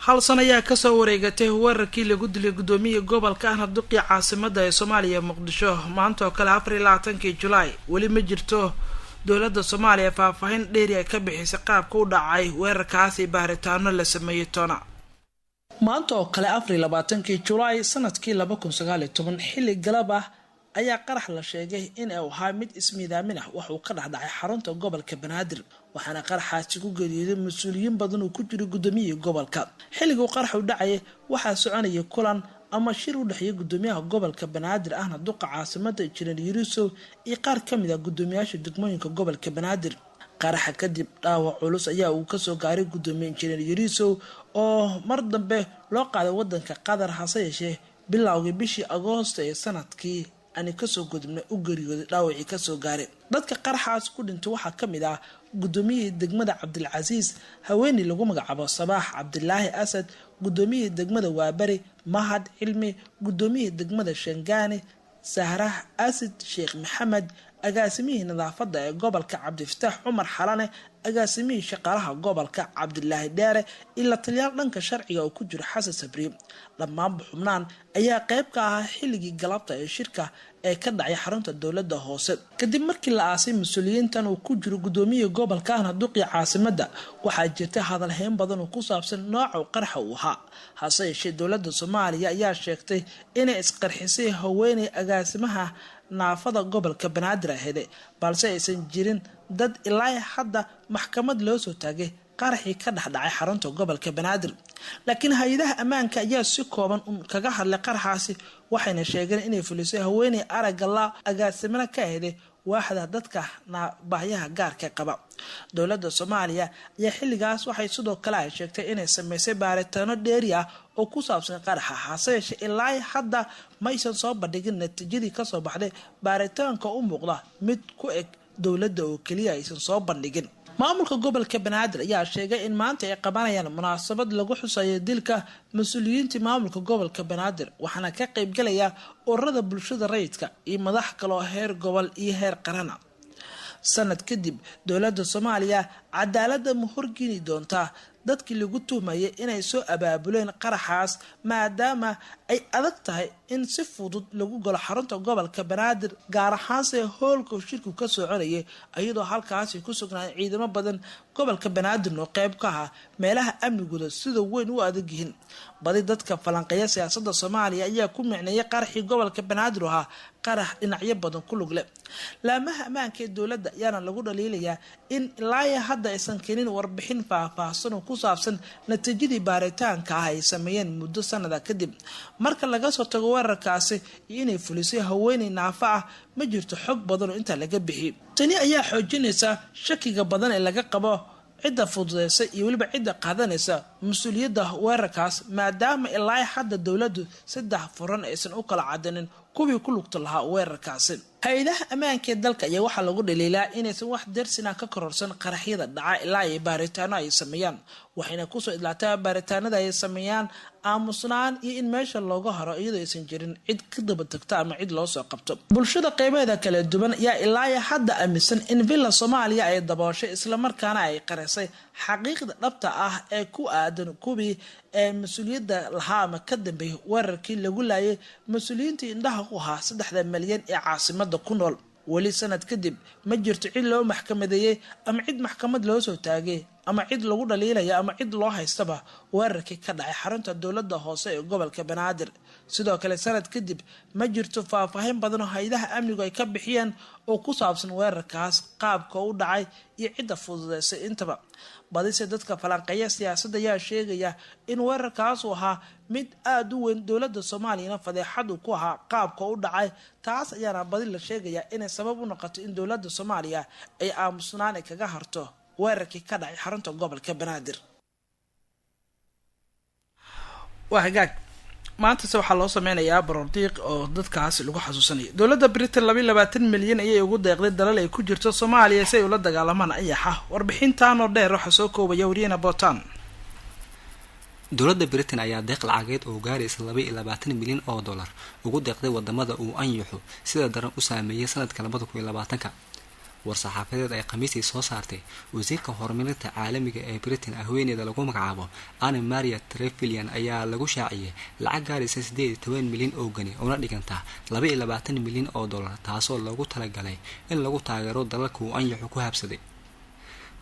hal sano ayaa kasoo wareegatay weerarkii lagu dilay guddoomiye gobolka ahna duqii caasimada ee Soomaaliya Muqdisho maanta oo kale 24 July weli ma jirto dowladda Soomaaliya faahfaahin dheeri ah ka bixisay qaabka u dhacay weerarkaasi baaritaano la sameeyay toona maanta oo kale 24 July sanadkii 2019 xilli galab ah ayaa qarax la sheegay in uu ahaa mid ismiidaamin ah wax uu ka dhacay xarunta gobolka Banaadir waxaana qaraxaasi ku geeriyooday mas'uuliyiin badan oo ku jira guddoomiye gobolka xilliga qarax u dhacay waxa soconaya kulan ama shir u dhaxeeyay guddoomiyaha gobolka Banaadir ahna duqa caasimada Injineer Yarisow iyo qaar kamid ah guddoomiyaasha degmooyinka gobolka Banaadir qaraxa kadib dhaawac culus ayaa uu ka soo gaaray guddoomiye Injineer Yarisow oo mar dambe loo qaaday wadanka Qatar hase yeeshee bilowgii bishii Agoosto ee sanadkii ani kasoo gudubnay u geeriyooday dhaawacii kasoo gaaray dadka qaraxaas ku dhintay waxaa kamid ah guddoomiyaha degmada Cabdilcasiis haweeney lagu magacaabo Sabaax Cabdilaahi Asad guddoomiyaha degmada Waabari Mahad Cilmi guddoomiyaha degmada Shangaani Sahrah Asad Sheekh Maxamed agaasimihii nadaafada ee gobolka Cabdifataax Umar Xalane agaasimihii shaqaalaha gobolka Cabdilaahi Dheere ila taliyaal dhanka sharciga oo ku jira Xasan Sabri dhammaan xubnaan ayaa qayb ka ah xilligii galabta ee shirka ee ka dhacay xarunta dowladda hoose kadib markii la aasay mas'uuliyiintan oo ku jira guddoomiye gobolka ahna duqii caasimada waxaa jirtay hadal hayn badan oo ku saabsan nooca qaraxa uu ahaa hase yeeshee dowladda Soomaaliya ayaa sheegtay inay isqarxisay haweeney agaasimaha naafada gobolka Banaadir ahayd balse aysan jirin dad ilaa hadda maxkamad loo soo taagay qaraxii ka dhacay xarunta gobolka Banaadir laakiin hay'adaha ammaanka ayaa si kooban kaga hadlay qaraxaasi waxayna sheegeen inay fulisay haweeney arag la agaasimana ka ahayd waaxda dadka baahiyaha gaarka qaba dowladda Soomaaliya ayaa xilligaas waxay sidoo kale ay sheegtay inay sameysay baaritaano dheeri ah oo ku saabsan qaraxa hase yeeshee ilaa hadda ma aysan soo bandhigin natiijadii ka soo baxday baaritaanka u muuqda mid ku eg dowladda oo kaliya aysan soo bandhigin maamulka gobolka Banaadir ayaa sheegay in maanta ay qabanayaan munaasabad lagu xusayo dilka mas'uuliyiinta maamulka gobolka Banaadir waxaana ka qayb galaya ururada bulshada rayidka iyo madax kale oo heer gobol iyo heer qaran sanad kadib dowladda Soomaaliya cadaaladda ma horgeeni doontaa dadkii lagu tuhmayay inay soo abaabuleen qaraxaas maadaama ay adag tahay in si fudud lagu galo xarunta gobolka Banaadir gaar ahaan hoolka shirku ka soconayay iyadoo halkaas ku sugnaa ciidamo badan gobolka Banaadir oo qayb ka ah meelaha amnigooda sida weyn u adag yihiin badi dadka falanqeeya siyaasadda Soomaaliya ayaa ku micneeyay qaraxii gobolka Banaadir oo qarax dhinacyo badan ku lug leh laamaha ammaanka ee dowladda ayaana lagu dhaliilayaa in ilaa hadda aysan keenin warbixin faahfaahsan oo ku saabsan natiijadii baaritaanka ay sameeyeen muddo sanada kadib marka laga soo tago weerarkaasi inay fulisay haweeney naafa ah ma jirto xog badan oo inta laga bixiyay tani ayaa xoojinaysa shakiga badan ee laga qabo cidda fududeysa iyo waliba cidda qaadanaysa mas'uuliyadda weerarkaas maadaama ilaa hadda dowladdu saddex furan aysan u kala cadanin kuwii ku lugta lahaa weerarkaasi hay'adaha ammaanka ee dalka ayaa waxaa lagu dhaliilaa inaysan wax darsina ka kororsan qaraxyada dhaca ilaa ay baaritaano ay sameeyaan waxayna ku soo idlaataa baaritaanada ay sameeyaan aamusnaan iyo in meesha looga haro iyadoo aysan jirin cid ka daba tagta ama cid loo soo qabto bulshada qaybaheeda kala duwan ayaa ilaa hadda aaminsan in villa Soomaaliya ay dabooshay isla markaana ay qarisay xaqiiqda dhabta ah ee ku aadan kubii ee mas'uuliyadda lahaa ama ka dambeeyay weerarkii lagu laayay mas'uuliyiinta indhaha ku ahaa 3 milyan ee caasimada ku nool wali sanad kadib ma jirto cid loo maxkamadeeyay ama cid maxkamad loo soo taagay ama cid lagu dhaliilaya ama cid loo haystaba weerarkii ka dhacay xarunta dowladda hoose ee gobolka Banaadir sidoo kale sanad kadib ma jirto faahfaahin badan oo hay'adaha amnigu ay ka bixiyeen oo ku saabsan weerarkaas qaabka u dhacay iyo cidda fududeysay intaba badise dadka falanqeeya siyaasadda ayaa sheegaya in weerarkaas uu ahaa mid aad u weyn dowladda Soomaaliya fadeexad ku ahaa qaabka u dhacay taas ayaana badi la sheegaya inay sabab u noqoto in dowladda Soomaaliya ay aamusnaan kaga harto weerarkii ka dhacay xarunta gobolka Banaadir waxagaag maanta waxaa loo sameynayaa baroordiiq oo dadkaas lagu xasuusanayo dowladda Britain 22 milyan ayay ugu deeqday dalal ay ku jirto Soomaaliya si ay ula dagaalamaan ayaxa warbixintan oo dheer waxa soo koobaya wariyana Bootan dowladda Britain ayaa deeq lacageed oo gaaraysa 22 milyan oo dollar ugu deeqday wadamada uu anyaxo sida daran u saameeyay sanadka 2020 war-saxaafadeed ay khamiistii soo saartay wasiirka horumarinta caalamiga ee Britain haweeneyda lagu magacaabo Anne Maria Trevelyan ayaa lagu shaaciyay lacag gaaraysa 18 milyan oo gani oo dhiganta 22 milyan oo dollar taasoo loogu talagalay in lagu taageero dalalka uu anyaxu ku habsaday.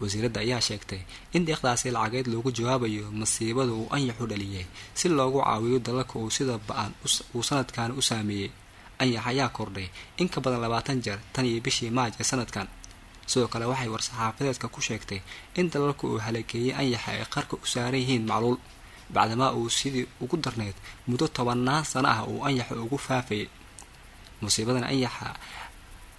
wasiiradda ayaa sheegtay in deeqdaasi lacageed loogu jawaabayo masiibada uu anyaxu dhaliyay si loogu caawiyo dalalka uu sida ba'an uu sanadkan u saameeyay. anyax ayaa kordhay in ka badan 20 jeer tan iyo bishii Maaj ee sanadkan. sidoo kale waxay war-saxaafadeedka ku sheegtay in dalalka uu halakeeyay anyaxa ay qarka u saaran yihiin macluul bacdama uu sidii ugu darneed muddo 10 sano ah uu anyaxa ugu faafayay. musiibadan anyaxa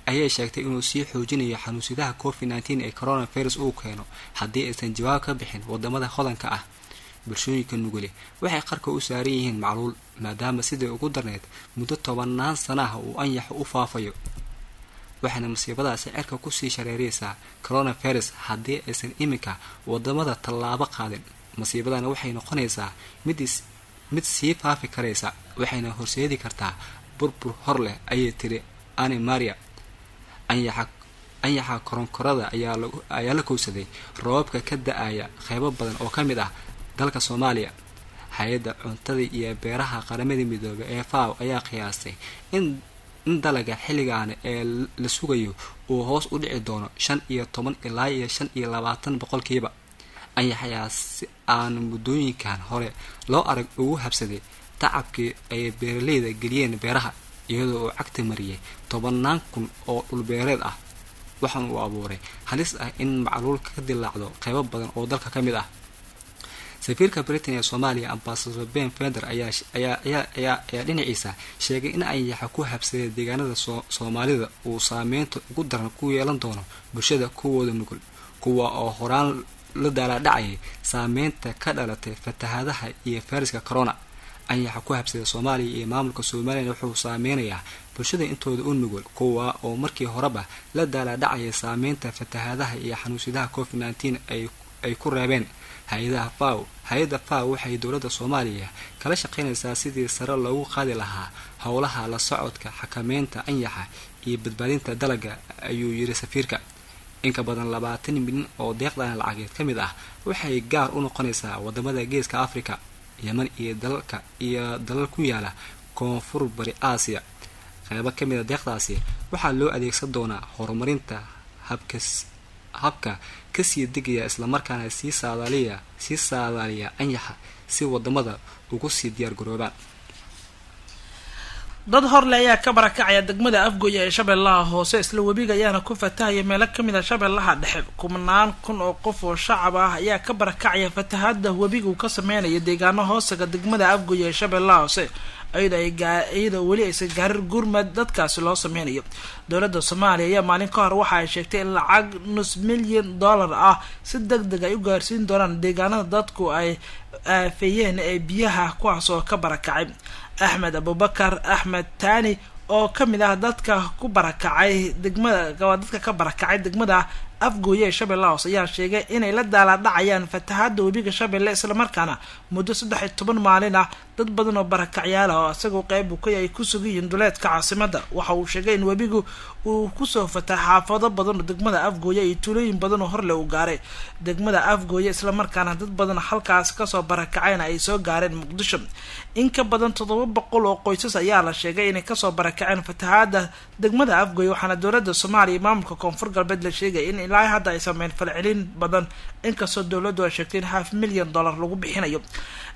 ayay sheegtay inuu sii xoojinayo xanuunsidaha COVID-19 ee coronavirus uu keeno haddii aysan jawaab ka bixin wadamada hodanka ah. bulshooyinka nugule waxay qarka u saaran yihiin macluul maadaama sidii ugu darneed muddo 10 sano ah uu anyaxa u faafayo. waxaana musiibadaasi cirka ku sii shareeraysaa coronavirus haddii aysan iminka wadamada tallaabo qaadin. musiibadana waxay noqonaysaa mid sii faafi karaysa waxayna horseedi kartaa burbur hor leh ayay tiri Anne Maria. anyaxa koronkorada ayaa la kowsaday roobabka ka da-aya qaybo badan oo ka mid ah dalka Soomaaliya. hay-adda cuntada iyo beeraha qaramada midoobay ee FAO ayaa qiyaastay in dalaga xilligan ee la sugayo uu hoos u dhici doono 15 ilaa 25%. anyaxayaa si aan muddooyinkan hore loo arag ugu habsaday tacabkii ay beeraleyda geliyeen beeraha iyadoo uu cagta mariyay 10,000 oo dhul beereed ah. waxaan uu abuuray halis ah in macluul ka dilaacdo qaybo badan oo dalka ka mid ah. safiirka Britain ee Soomaaliya Ambassador Ben Fender ayaa dhinaciisa sheegay in anyaxa ku habsaday deegaanada Soomaalida uu saameynta ugu daran ku yeelan doono bulshada kuwooda nugul kuwa oo horaan la daala dhacay saameynta ka dhalatay fatahaadaha iyo fayraska corona. anyaxa ku habsaday Soomaaliya iyo maamulka Soomaaliya wuxuu saameynayaa bulshada intooda u nugul kuwa oo markii horeba la daala dhacay saameynta fatahaadaha iyo xanuunsidaha COVID-19 ay ku reebeen. hay-adda FAO waxay dowladda Soomaaliya kala shaqeynaysaa sidii sare loogu qaadi lahaa howlaha la socodka xakameynta anyaxa iyo badbaadinta dalagga ayuu yiri safiirka. in ka badan 20 milyan oo deeqdan lacageed ka mid ah waxay gaar u noqonaysaa wadamada Geeska Afrika, Yemen iyo dalal ku yaala koonfur bari Aasiya. qaybo ka mid ah deeqdaasi waxaa loo adeegsan doonaa horumarinta habka kasii degaya isla markaana sii saadaaliya anyaxa si wadamada ugu sii diyaar garoobaan. dad horle ayaa ka barakacaya degmada Afgooye ee Shabeellaha Hoose isla webiga ayaana ku fatahaya meelo ka mid ah Shabeellaha Dhexe. 10,000 oo qof oo shacab ah ayaa ka barakacaya fatahaada webiga uu ka sameeyay deegaano hoosaga degmada Afgooye ee Shabeellaha Hoose iyadoo weli aysan gaarin gurmad dadkaasi loo sameynayo. dowladda Soomaaliya ayaa maalin ka hor waxa ay sheegtay in lacag $9 milyan ah si degdeg ay u gaarsiin doonaan deegaanada dadku ay aafeeyeen ee biyaha kuwaas oo ka barakacay. Axmed Abubakar Axmed Tani oo ka mid ah dadka ka barakacay degmada Afgooye ee Shabeellaha Hoose ayaa sheegay inay la daala dhacayaan fatahaada webiga Shabeelle isla markaana muddo 13 maalin ah dad badan oo barakacyaal ah oo asagoo qayb ka ay ku sugiyiin duleedka caasimada. waxa uu sheegay in webigu uu ku soo fatahay xaafado badan oo degmada Afgooye iyo tuulooyin badan oo hor leh u gaaray degmada Afgooye isla markaana dad badan halkaas ka soo barakacayna ay soo gaareen Muqdisho. in ka badan 700 oo qoysas ayaa la sheegay inay ka soo barakaceen fatahaada degmada Afgooye waxaana dowladda Soomaaliya maamulka koonfur galbeed la sheegay in ilaa hadda ay sameeyeen falcelin badan inkastoo dowladdu ay sheegtay $5 milyan lagu bixinayo.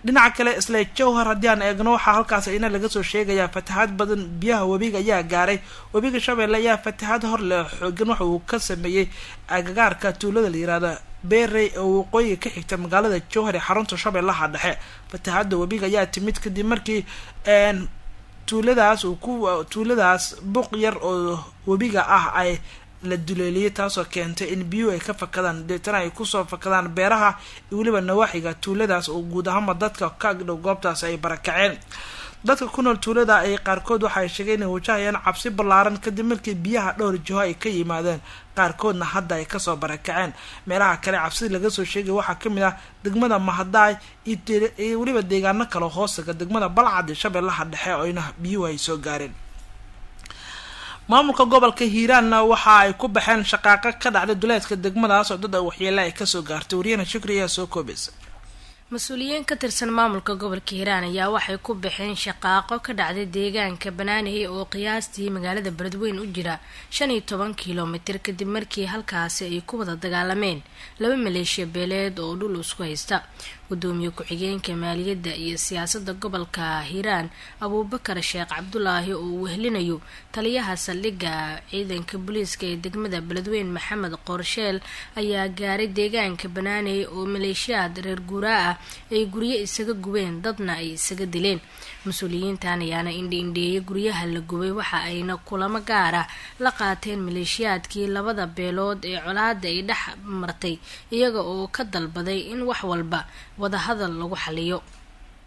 dhinaca kale isla Jowhar haddii aan eegno waxaa halkaas ina laga soo sheegayaa fatahaad badan biyaha webiga ayaa gaaray. webiga Shabeelle ayaa fatahaad hor leh xoogan waxa uu ka sameeyay agagaarka tuulada la yiraahdo Beerey oo waqooyi ka xigta magaalada Jowhar ee xarunta Shabeellaha Dhexe. fatahaada webiga ayaa timid kadib markii tuuladaas buuq yar oo webiga ah ay la duleeliyay taasoo keentay in biyo ay ka fakadaan deetana ay ku soo fakadaan beeraha iyo waliba nawaaxiga tuuladaas oo guud ahaan dadka ka agdhow goobtaas ay barakaceen. dadka ku nool tuulada ay qaarkood waxay sheegeen inay wajahayaan cabsi ballaaran kadib markii biyaha dhowr jiho ay ka yimaadeen qaarkoodna hadda ay kasoo barakaceen. meelaha kale cabsi laga soo sheegay waxaa ka mid ah degmada Mahadaay iyo waliba deegaano kale hoosaga degmada Balcad ee Shabeellaha Dhexe oo ina biyo ay soo gaareen. maamulka gobolka hiiraanna waxa ay ku baxeen shaqaaqo ka dhacday duleedka degmadaas oo dad waxyeelo ay kasoo gaartay wariyana shukri ayaa soo koobaysa. mas-uuliyiin ka tirsan maamulka gobolka hiiraan ayaa waxay ku baxeen shaqaaqo ka dhacday deegaanka banaaney oo qiyaastii magaalada beledweyne u jira 15 kilomitir kadib markii halkaasi ay ku wada dagaalameen laba maleeshiya beeleed oo dhul isku haysta. gudoomiye ku-xigeenka maaliyadda iyo siyaasadda gobolka hiiraan abuubakar sheekh cabdulaahi oo wehlinayo taliyaha saldhigga ciidanka booliiska ee degmada beledweyne maxamed qorsheel ayaa gaaray deegaanka banaaney oo maleeshiyaad reer guuraa ah ay guryo isaga gubeen dadna ay isaga dileen. mas-uuliyiintan ayaana indhi-indheeyay guryaha la gubay waxa ayna kulamo gaar ah la qaateen maleeshiyaadkii labada beelood ee colaada ay dhex martay iyaga oo ka dalbaday in wax walba wadahadal lagu xaliyo.